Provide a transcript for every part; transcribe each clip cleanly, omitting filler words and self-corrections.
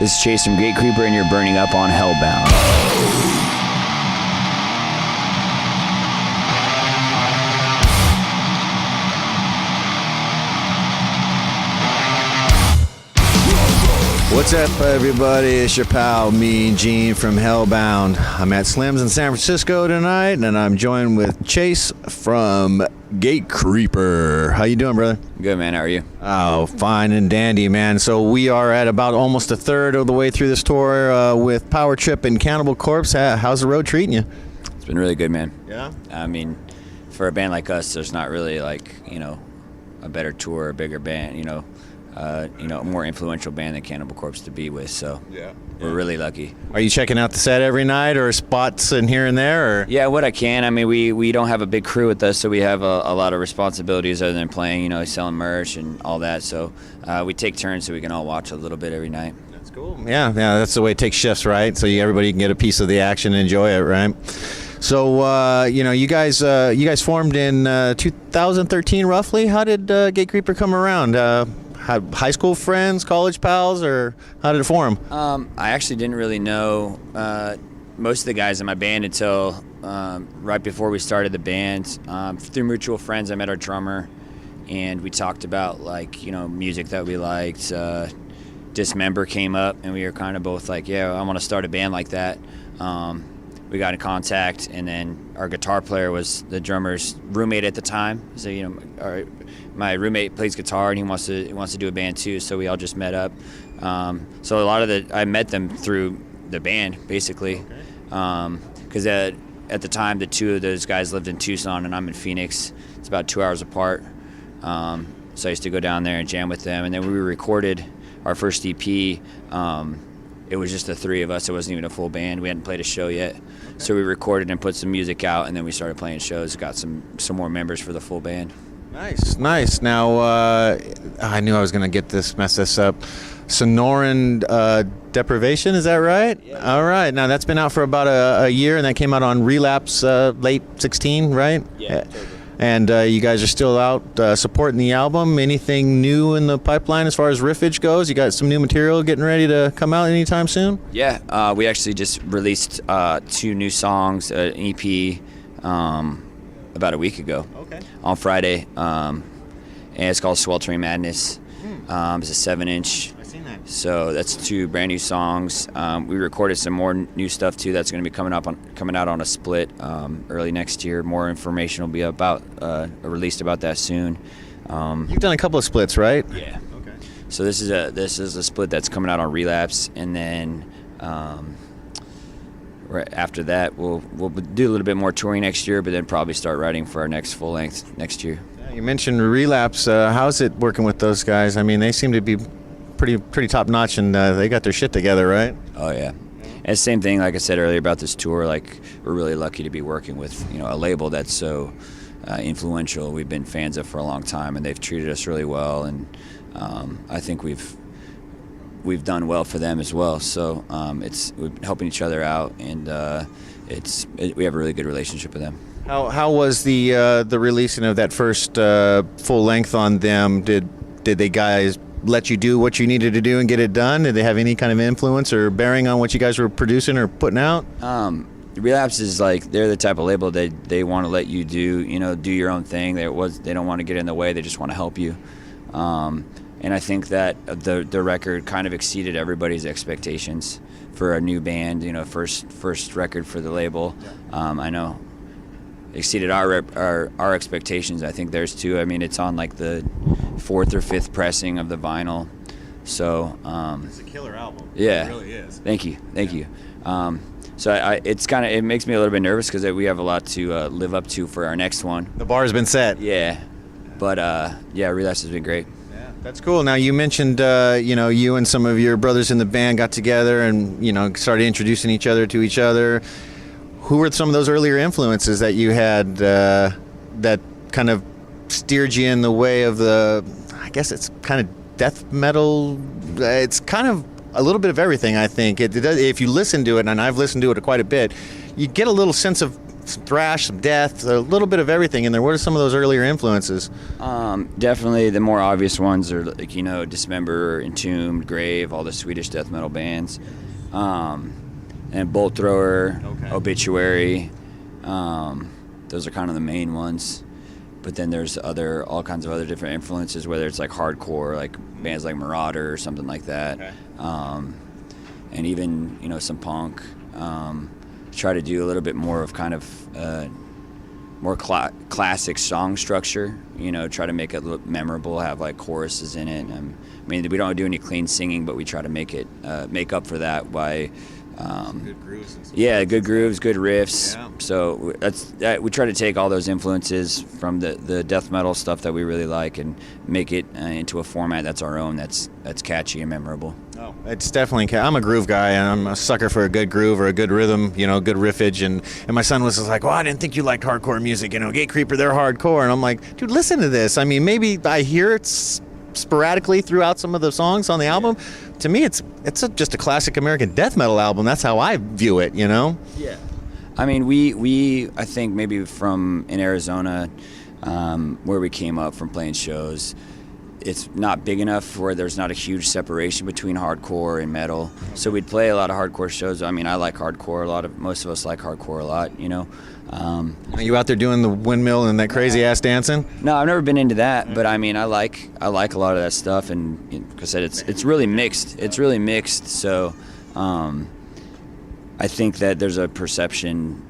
This is Chase from Gatecreeper, and you're burning up on Hellbound. What's up, everybody? It's your pal, me, Gene from Hellbound. I'm at Slim's in San Francisco tonight, and I'm joined with Chase from Gatecreeper. How you doing, brother? Good, man. How are you? Oh, fine and dandy, man. So we are at about almost a third of the way through this tour with Power Trip and Cannibal Corpse. How's the road treating you? It's been really good, man. Yeah? I mean, for a band like us, there's not really a better tour, a bigger band, a more influential band than Cannibal Corpse to be with, so we're really lucky. Are you checking out the set every night, or spots in here and there? Or? Yeah, what I can. I mean, we don't have a big crew with us, so we have a lot of responsibilities other than playing, selling merch and all that, so we take turns so we can all watch a little bit every night. That's cool. Yeah, that's the way it takes shifts, right? So everybody can get a piece of the action and enjoy it, right? So, you guys formed in 2013, roughly. How did Gatecreeper come around? High school friends, college pals, or how did it form? I actually didn't really know most of the guys in my band until right before we started the band. Through mutual friends, I met our drummer, and we talked about music that we liked. Dismember came up, and we were kind of both like, yeah, I want to start a band like that. We got in contact, and then our guitar player was the drummer's roommate at the time. So my roommate plays guitar, and he wants to do a band too. So we all just met up. So I met them through the band basically, because at the time the two of those guys lived in Tucson, and I'm in Phoenix. It's about 2 hours apart. So I used to go down there and jam with them, and then we recorded our first EP. It was just the three of us. It wasn't even a full band. We hadn't played a show yet. Okay. So we recorded and put some music out, and then we started playing shows. Got some more members for the full band. Nice. Now, I knew I was going to mess this up. Sonoran Deprivation, is that right? Yeah. All right. Now, that's been out for about a year, and that came out on Relapse late 16, right? Yeah, totally. And you guys are still out supporting the album. Anything new in the pipeline as far as riffage goes? You got some new material getting ready to come out anytime soon? Yeah, we actually just released 2 new songs, an EP, about a week ago. Okay. On Friday, and it's called Sweltering Madness. It's a 7-inch. I've seen that. So that's 2 brand new songs. We recorded some more new stuff too. That's going to be coming out on a split early next year. More information will be released about that soon. You've done a couple of splits, right? Yeah. Okay. So this is a split that's coming out on Relapse, and then right after that we'll do a little bit more touring next year, but then probably start writing for our next full length next year. You mentioned Relapse. How's it working with those guys? I mean, they seem to be pretty top notch, and they got their shit together, right? Oh yeah. And same thing, like I said earlier about this tour. Like, we're really lucky to be working with a label that's so influential. We've been fans of for a long time, and they've treated us really well. And I think we've done well for them as well. So we've been helping each other out, and we have a really good relationship with them. How was the releasing of that first full length on them? Did they guys let you do what you needed to do and get it done? Did they have any kind of influence or bearing on what you guys were producing or putting out? Relapse is they're the type of label that they want to let you do your own thing. They don't want to get in the way. They just want to help you. And I think that the record kind of exceeded everybody's expectations for a new band. First record for the label. I know exceeded our expectations. I think theirs too. I mean, it's on the 4th or 5th pressing of the vinyl. So it's a killer album. Yeah, it really is. Thank you. So it makes me a little bit nervous because we have a lot to live up to for our next one. The bar's been set. Yeah, but Relapse has been great. Yeah, that's cool. Now, you mentioned you and some of your brothers in the band got together and started introducing each other to each other. Who were some of those earlier influences that you had that kind of steered you in the way of I guess it's kind of death metal? It's kind of a little bit of everything, I think. It does, if you listen to it, and I've listened to it quite a bit, you get a little sense of some thrash, some death, a little bit of everything in there. What are some of those earlier influences? Definitely the more obvious ones are like, Dismember, Entombed, Grave, all the Swedish death metal bands. And Bolt Thrower, Obituary. Those are kind of the main ones. But then there's all kinds of other different influences, whether it's like hardcore, like bands like Marauder or something like that. Okay. And even, some punk. Try to do a little bit more of kind of more classic song structure, try to make it look memorable, have like choruses in it. We don't do any clean singing, but we try to make up for that by good grooves. Good grooves, good riffs. Yeah. So we try to take all those influences from the death metal stuff that we really like and make it into a format that's our own, that's catchy and memorable. Oh, it's definitely. I'm a groove guy, and I'm a sucker for a good groove or a good rhythm, good riffage. And my son was like, "Well, I didn't think you liked hardcore music. Gatecreeper, they're hardcore." And I'm like, "Dude, listen to this. I mean, maybe I hear it sporadically throughout some of the songs on the album. To me, it's just a classic American death metal album. That's how I view it. Yeah. I mean, I think maybe from in Arizona, where we came up from playing shows, it's not big enough where there's not a huge separation between hardcore and metal. So we'd play a lot of hardcore shows. I mean, I like hardcore. Most of us like hardcore a lot, Are you out there doing the windmill and that crazy ass dancing? No, I've never been into that, but I mean, I like a lot of that stuff, and like I said, it's really mixed. It's really mixed. So, I think that there's a perception,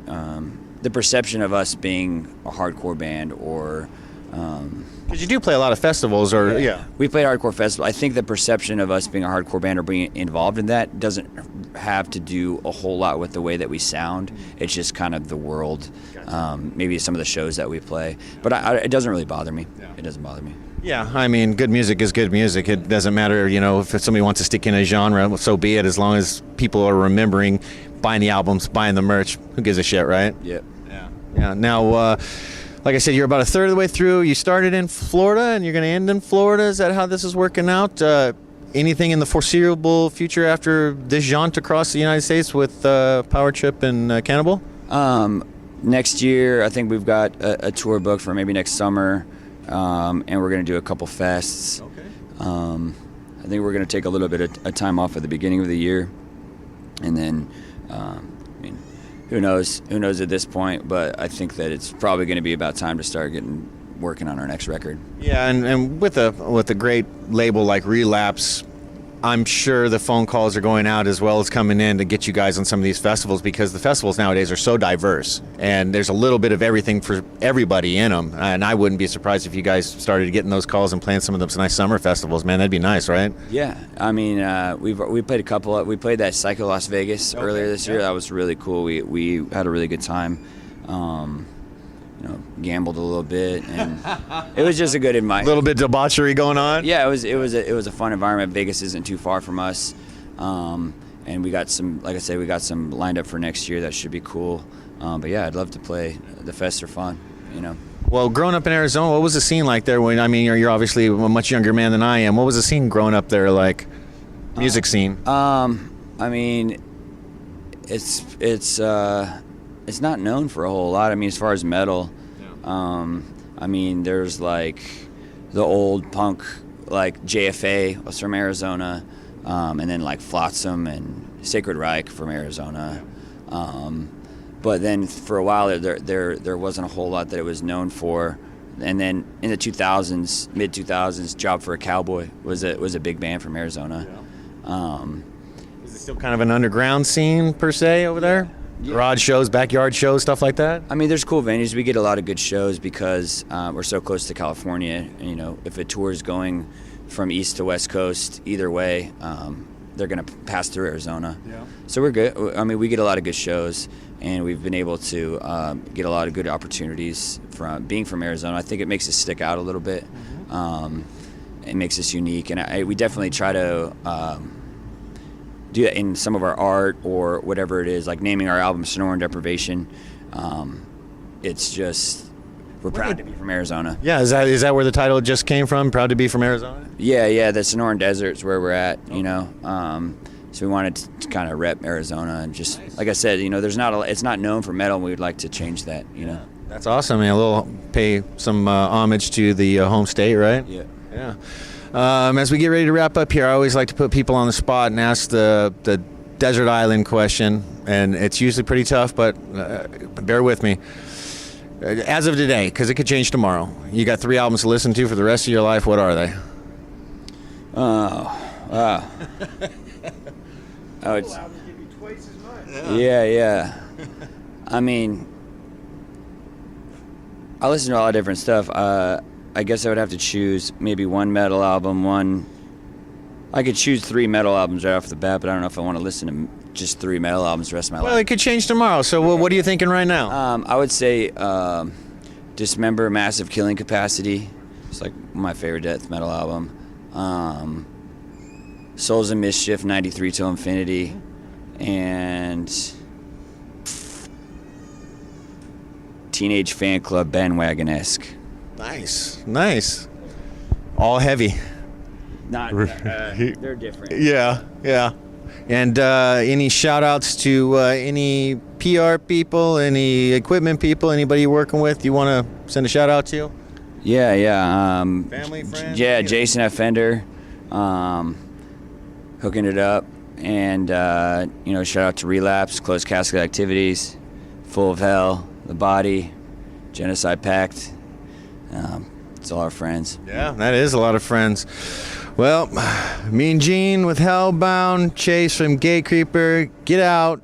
the perception of us being a hardcore band or. Because you do play a lot of festivals, or we played hardcore festival. I think the perception of us being a hardcore band or being involved in that doesn't have to do a whole lot with the way that we sound. It's just kind of the world, maybe some of the shows that we play. But it doesn't really bother me. Yeah. It doesn't bother me. Yeah, I mean, good music is good music. It doesn't matter, if somebody wants to stick in a genre, so be it. As long as people are remembering, buying the albums, buying the merch, who gives a shit, right? Yep. Yeah. Now. Like I said, you're about a third of the way through. You started in Florida, and you're going to end in Florida. Is that how this is working out? Anything in the foreseeable future after this jaunt across the United States with Power Trip and Cannibal? Next year, I think we've got a tour booked for maybe next summer, and we're going to do a couple fests. Okay. I think we're going to take a little bit of time off at the beginning of the year, and then, who knows at this point, but I think that it's probably going to be about time to start working on our next record. Yeah, and with a great label like Relapse, I'm sure the phone calls are going out as well as coming in to get you guys on some of these festivals, because the festivals nowadays are so diverse, and there's a little bit of everything for everybody in them. And I wouldn't be surprised if you guys started getting those calls and playing some of those nice summer festivals. Man, that'd be nice, right? Yeah, I mean, we played a couple. We played that Psycho Las Vegas earlier this year. That was really cool. We had a really good time. Gambled a little bit, and it was just a good environment. A little bit debauchery going on. Yeah, it was a fun environment. Vegas isn't too far from us, and we got some, like I said, we got some lined up for next year that should be cool. But yeah, I'd love to play. The fests are fun, Well, growing up in Arizona, what was the scene like there? You're obviously a much younger man than I am. What was the scene growing up there like? Music scene. I mean, it's not known for a whole lot. I mean, as far as metal, I mean, there's like the old punk, like JFA was from Arizona, and then like Flotsam and Sacred Reich from Arizona. But then for a while there wasn't a whole lot that it was known for. And then in the 2000s, mid 2000s, Job for a Cowboy was a big band from Arizona. Is it still kind of an underground scene per se over there? Yeah. Garage shows, backyard shows, stuff like that? I mean, there's cool venues. We get a lot of good shows because we're so close to California. And, if a tour is going from east to west coast, either way, they're going to pass through Arizona. Yeah. So we're good. I mean, we get a lot of good shows, and we've been able to get a lot of good opportunities from being from Arizona. I think it makes us stick out a little bit. Mm-hmm. It makes us unique, and we definitely try to do that in some of our art or whatever it is, like naming our album Sonoran Deprivation. It's just, we're proud to be from Arizona. Yeah, is that where the title just came from? Proud to be from Arizona? Yeah, the Sonoran Desert's where we're at, So we wanted to kind of rep Arizona, and just like I said, there's it's not known for metal. And we would like to change that. That's awesome, man. A little pay some homage to the home state, right? Yeah. Yeah. As we get ready to wrap up here, I always like to put people on the spot and ask the desert island question, and it's usually pretty tough, but bear with me. As of today, because it could change tomorrow, you got 3 albums to listen to for the rest of your life. What are they? Oh, wow. Oh, it's, albums give you twice as much. yeah. I mean, I listen to a lot of different stuff. I guess I would have to choose maybe one metal album, I could choose 3 metal albums right off the bat, but I don't know if I want to listen to just 3 metal albums the rest of my Well, life. it could change tomorrow. So what are you thinking right now? I would say Dismember, Massive Killing Capacity. It's like my favorite death metal album. Souls of Mischief, 93 Till Infinity, and Teenage Fan Club, bandwagon-esque. Nice. All heavy. Not, they're different. Yeah. And any shout-outs to any PR people, any equipment people, anybody you're working with you want to send a shout-out to? Yeah. Family, friends? Yeah, Jason F. Fender, hooking it up. And, shout out to Relapse, Closed Casket Activities, Full of Hell, The Body, Genocide Pact. It's all our friends. Yeah, that is a lot of friends. Well, Mean Gene with Hellbound, Chase from Gatecreeper, get out.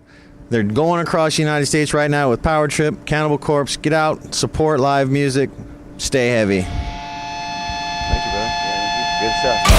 They're going across the United States right now with Power Trip, Cannibal Corpse. Get out, support live music, stay heavy. Thank you, brother. Yeah, thank you. Good stuff.